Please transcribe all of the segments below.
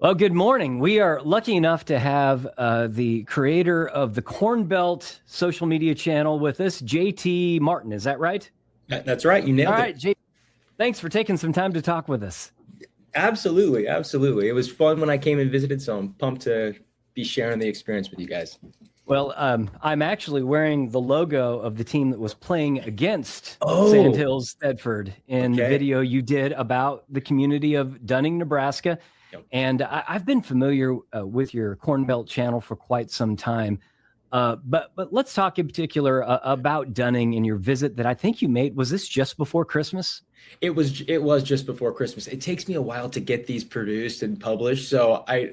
Well, good morning. We are lucky enough to have the creator of the Corn Belt social media channel with us, JT Martin. Is that right? That's right. You All nailed right, it. JT, thanks for taking some time to talk with us. Absolutely. Absolutely. It was fun when I came and visited, so I'm pumped to be sharing the experience with you guys. Well, I'm actually wearing the logo of the team that was playing against Oh, Sandhills Thedford in the okay. video you did about the community of Dunning, Nebraska. Yep. And I've been familiar with your Corn Belt channel for quite some time. But let's talk in particular about Dunning and your visit that I think you made. Was this just before Christmas? It was just before Christmas. It takes me a while to get these produced and published, so I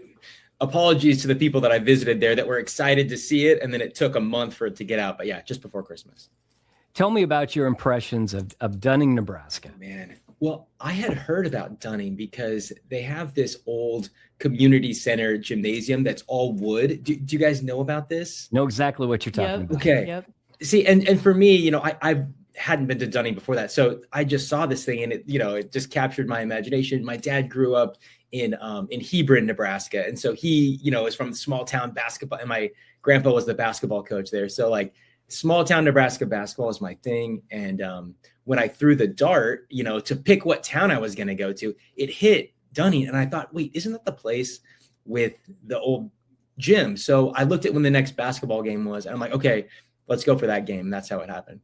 apologies to the people that I visited there that were excited to see it, and then it took a month for it to get out. But yeah, just before Christmas. Tell me about your impressions of Dunning, Nebraska. Man. Well, I had heard about Dunning because they have this old community center gymnasium that's all wood. Do you guys know about this? Know exactly what you're talking about. Okay. Yep. See, and for me, I hadn't been to Dunning before that. So I just saw this thing and it just captured my imagination. My dad grew up in Hebron, Nebraska. And so he, is from small town basketball, and my grandpa was the basketball coach there. So like small town Nebraska basketball is my thing. And when I threw the dart, to pick what town I was going to go to, it hit Dunning. And I thought, wait, isn't that the place with the old gym? So I looked at when the next basketball game was, and I'm like, okay, let's go for that game. And that's how it happened.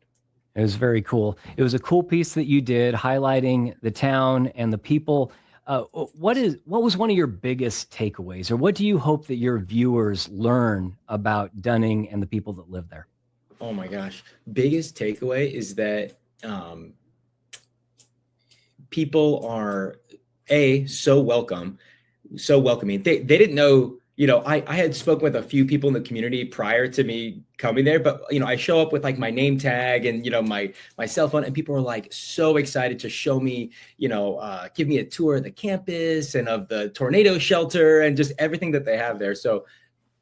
It was very cool. It was a cool piece that you did highlighting the town and the people. What was one of your biggest takeaways, or what do you hope that your viewers learn about Dunning and the people that live there? Oh my gosh. Biggest takeaway is that people are so welcoming. They didn't know, I had spoken with a few people in the community prior to me coming there, but I show up with like my name tag and my cell phone, and people were like so excited to show me, give me a tour of the campus and of the tornado shelter and just everything that they have there. So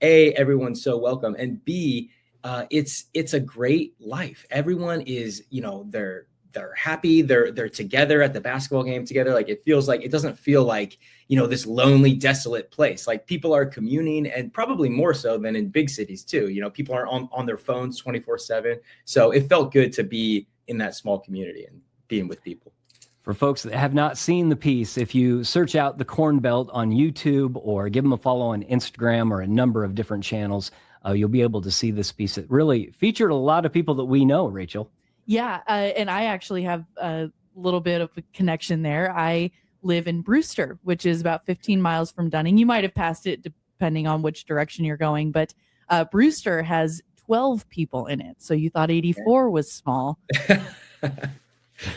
everyone's so welcome, and B, it's a great life. Everyone is, they're happy. They're together at the basketball game together. Like it doesn't feel like, this lonely, desolate place. Like people are communing, and probably more so than in big cities too. People are on their phones 24/7. So it felt good to be in that small community and being with people. For folks that have not seen the piece, if you search out the Corn Belt on YouTube or give them a follow on Instagram or a number of different channels, you'll be able to see this piece. It really featured a lot of people that we know, Rachel. Yeah. And I actually have a little bit of a connection there. I live in Brewster, which is about 15 miles from Dunning. You might have passed it depending on which direction you're going, but Brewster has 12 people in it. So you thought 84 was small.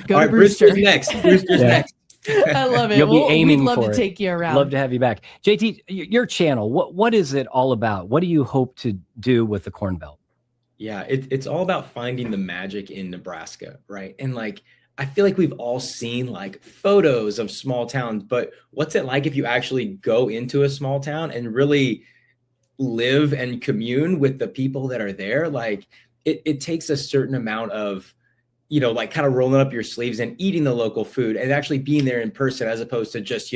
Go to Brewster. Brewster's next. Brewster's next. I love it. You'll be aiming we'd love for to it. take you around. Love to have you back. JT, your channel, what is it all about? What do you hope to do with the Corn Belt? Yeah, it's all about finding the magic in Nebraska, right? And like, I feel like we've all seen like photos of small towns, but what's it like if you actually go into a small town and really live and commune with the people that are there? Like it takes a certain amount of, like kind of rolling up your sleeves and eating the local food and actually being there in person, as opposed to just,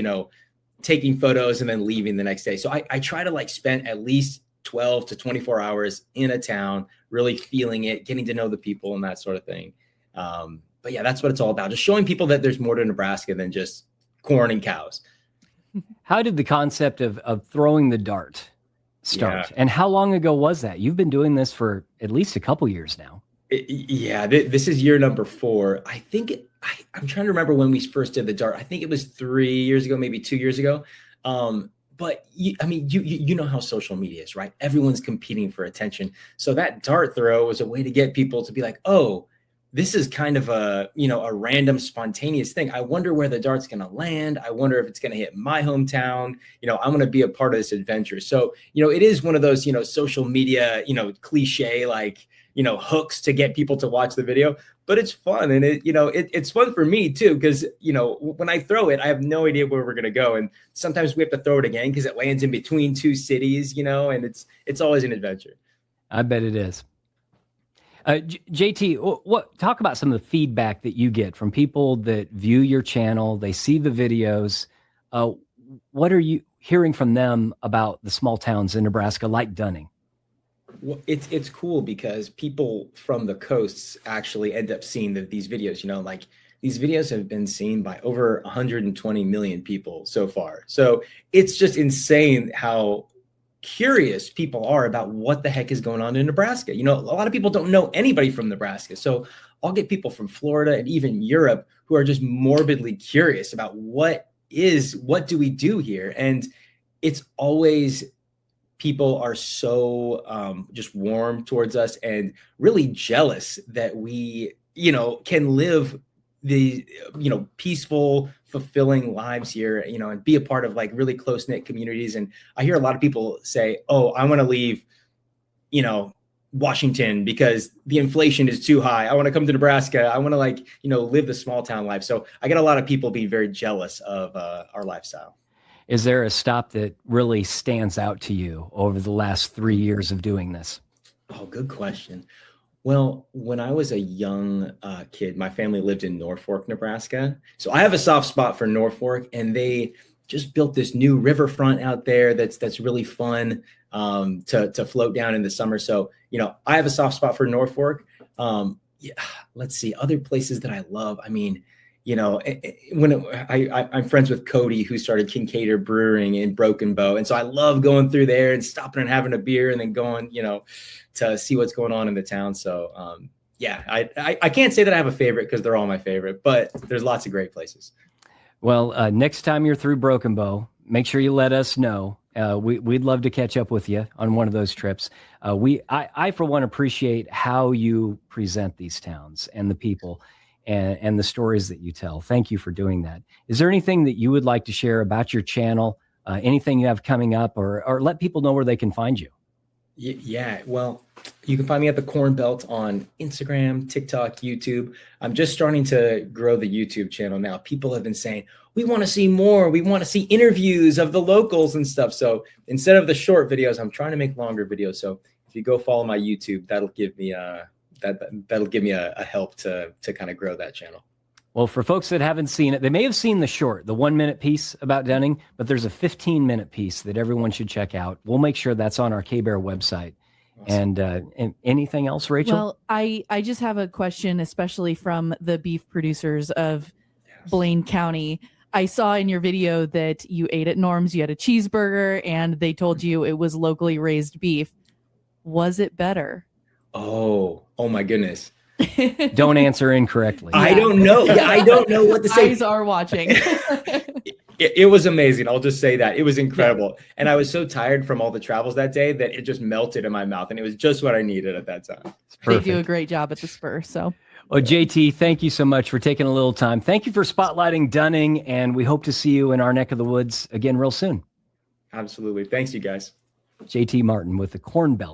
taking photos and then leaving the next day. So I try to like spend at least 12 to 24 hours in a town, really feeling it, getting to know the people and that sort of thing. But yeah, that's what it's all about. Just showing people that there's more to Nebraska than just corn and cows. How did the concept of throwing the dart start? Yeah. And how long ago was that? You've been doing this for at least a couple years now. This is year number 4. I think I'm trying to remember when we first did the dart. I think it was 3 years ago, maybe 2 years ago. But you know how social media is, right? Everyone's competing for attention. So that dart throw was a way to get people to be like, oh, this is kind of a random spontaneous thing. I wonder where the dart's going to land. I wonder if it's going to hit my hometown. I'm going to be a part of this adventure. So, it is one of those, social media, cliche, like, hooks to get people to watch the video, but it's fun. And it's fun for me too. Cause when I throw it, I have no idea where we're going to go. And sometimes we have to throw it again cause it lands in between 2 cities, and it's always an adventure. I bet it is. JT, talk about some of the feedback that you get from people that view your channel. They see the videos. What are you hearing from them about the small towns in Nebraska like Dunning? Well, it's cool because people from the coasts actually end up seeing these videos. Like these videos have been seen by over 120 million people so far. So it's just insane how curious people are about what the heck is going on in Nebraska. A lot of people don't know anybody from Nebraska. So I'll get people from Florida and even Europe who are just morbidly curious about what do we do here? And it's always, people are so just warm towards us and really jealous that we, can live the, peaceful, fulfilling lives here, and be a part of like really close knit communities. And I hear a lot of people say, oh, I want to leave, Washington because the inflation is too high. I want to come to Nebraska. I want to live the small town life. So I get a lot of people being very jealous of our lifestyle. Is there a stop that really stands out to you over the last 3 years of doing this? Oh, good question. Well, when I was a young kid, my family lived in Norfolk, Nebraska. So I have a soft spot for Norfolk, and they just built this new riverfront out there that's really fun to float down in the summer. So, I have a soft spot for Norfolk. Yeah, let's see, other places that I love. I mean, I'm friends with Cody, who started Kincaider Brewing in Broken Bow. And so I love going through there and stopping and having a beer and then going, to see what's going on in the town. So, yeah, I can't say that I have a favorite because they're all my favorite, but there's lots of great places. Well, next time you're through Broken Bow, make sure you let us know. We'd love to catch up with you on one of those trips. I for one, appreciate how you present these towns and the people and the stories that you tell. Thank you for doing that. Is there anything that you would like to share about your channel? Anything you have coming up, or let people know where they can find you? Yeah, well, you can find me at the Corn Belt on Instagram, TikTok, YouTube. I'm just starting to grow the YouTube channel now. People have been saying, we want to see more. We want to see interviews of the locals and stuff. So instead of the short videos, I'm trying to make longer videos. So if you go follow my YouTube, that'll give me a help to kind of grow that channel. Well, for folks that haven't seen it, they may have seen the short, the 1 minute piece about Dunning, but there's a 15-minute piece that everyone should check out. We'll make sure that's on our K-Bear website. Awesome. And anything else, Rachel? Well, I just have a question, especially from the beef producers of Blaine County. I saw in your video that you ate at Norm's, you had a cheeseburger, and they told you it was locally raised beef. Was it better? Oh my goodness. Don't answer incorrectly. I don't know. Yeah, I don't know what to say. Eyes are watching. It was amazing. I'll just say that. It was incredible. Yeah. And I was so tired from all the travels that day that it just melted in my mouth. And it was just what I needed at that time. They do a great job at the Spur. So, well, JT, thank you so much for taking a little time. Thank you for spotlighting Dunning. And we hope to see you in our neck of the woods again real soon. Absolutely. Thanks, you guys. JT Martin with the Corn Belt.